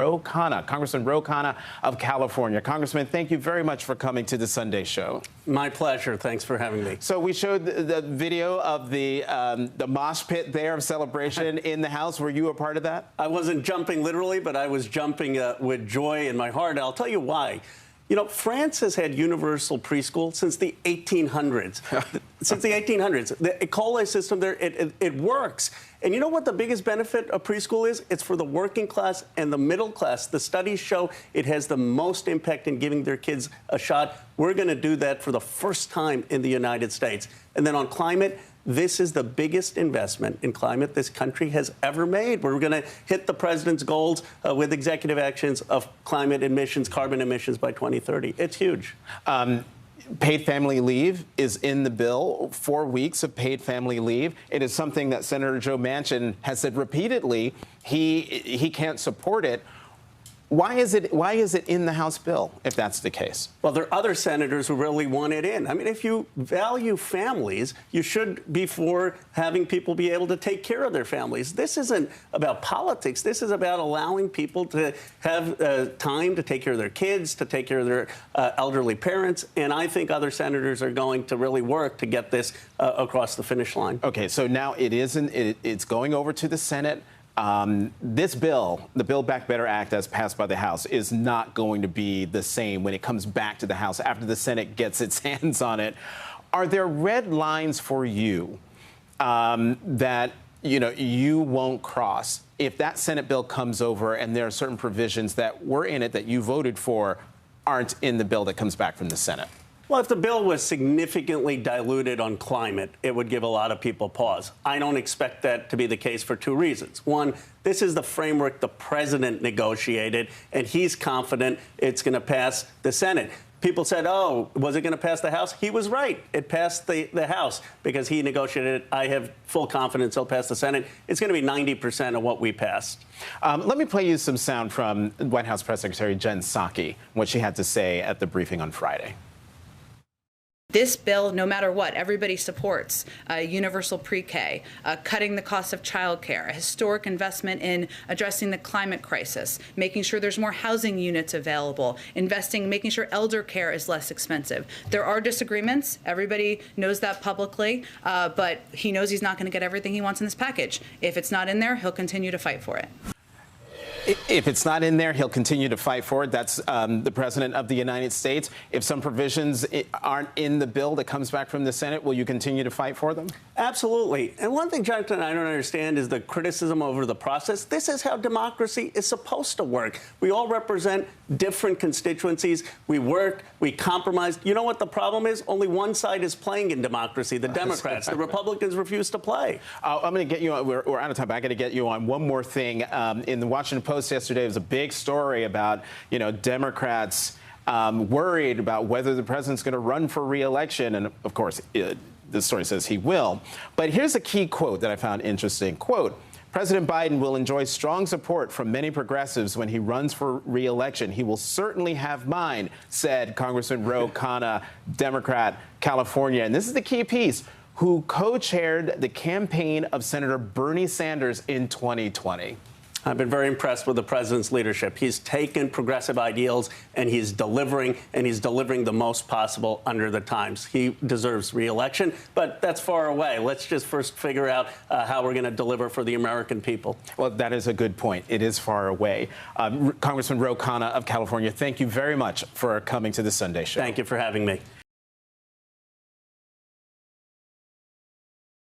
Khanna, Congressman Khanna of California. Congressman, thank you very much for coming to the Sunday show. My pleasure. Thanks for having me. So we showed the video of the mosh pit there of celebration in the House. Were you a part of that? I wasn't jumping literally, but I was jumping with joy in my heart. I'll tell you why. You know, France has had universal preschool since the 1800s. Since the 1800s. The École system there, it works. And you know what the biggest benefit of preschool is? It's for the working class and the middle class. The studies show it has the most impact in giving their kids a shot. We're going to do that for the first time in the United States. And then on climate, this is the biggest investment in climate this country has ever made. We're going to hit the president's goals with executive actions of climate emissions, carbon emissions by 2030. It's huge. Paid family leave is in the bill, 4 weeks of paid family leave. It is something that Senator Joe Manchin has said repeatedly he can't support it. Why is it in the House bill, if that's the case? Well, there are other senators who really want it in. I mean, if you value families, you should be for having people be able to take care of their families. This isn't about politics. This is about allowing people to have time to take care of their kids, to take care of their elderly parents. And I think other senators are going to really work to get this across the finish line. Okay, so now it's going over to the Senate. This bill, the Build Back Better Act as passed by the House, is not going to be the same when it comes back to the House after the Senate gets its hands on it. Are there red lines for you that you won't cross if that Senate bill comes over and there are certain provisions that were in it that you voted for aren't in the bill that comes back from the Senate? Well, if the bill was significantly diluted on climate, it would give a lot of people pause. I don't expect that to be the case for two reasons. One, this is the framework the president negotiated, and he's confident it's going to pass the Senate. People said, oh, was it going to pass the House? He was right. It passed the House because he negotiated it. I have full confidence it'll pass the Senate. It's going to be 90% of what we passed. Let me play you some sound from White House Press Secretary Jen Psaki, what she had to say at the briefing on Friday. This bill, no matter what, everybody supports universal pre-K, cutting the cost of childcare, a historic investment in addressing the climate crisis, making sure there's more housing units available, making sure elder care is less expensive. There are disagreements. Everybody knows that publicly, but he knows he's not going to get everything he wants in this package. If it's not in there, he'll continue to fight for it. If it's not in there, he'll continue to fight for it. That's the President of the United States. If some provisions aren't in the bill that comes back from the Senate, will you continue to fight for them? Absolutely. And one thing, Jonathan, I don't understand is the criticism over the process. This is how democracy is supposed to work. We all represent different constituencies. We work, we compromise. You know what the problem is? Only one side is playing in democracy, the Democrats. The Republicans refuse to play. I'm going to get you on. We're out of time. I got to get you on one more thing. In the Washington Post yesterday was a big story about, Democrats worried about whether the president's going to run for re-election. And of course, the story says he will. But here's a key quote that I found interesting. Quote, President Biden will enjoy strong support from many progressives when he runs for re-election. He will certainly have mine, said Congressman Khanna, Democrat, California. And this is the key piece, who co-chaired the campaign of Senator Bernie Sanders in 2020. I've been very impressed with the president's leadership. He's taken progressive ideals and he's delivering the most possible under the times. He deserves re-election, but that's far away. Let's just first figure out how we're going to deliver for the American people. Well, that is a good point. It is far away. Congressman Khanna of California, thank you very much for coming to the Sunday show. Thank you for having me.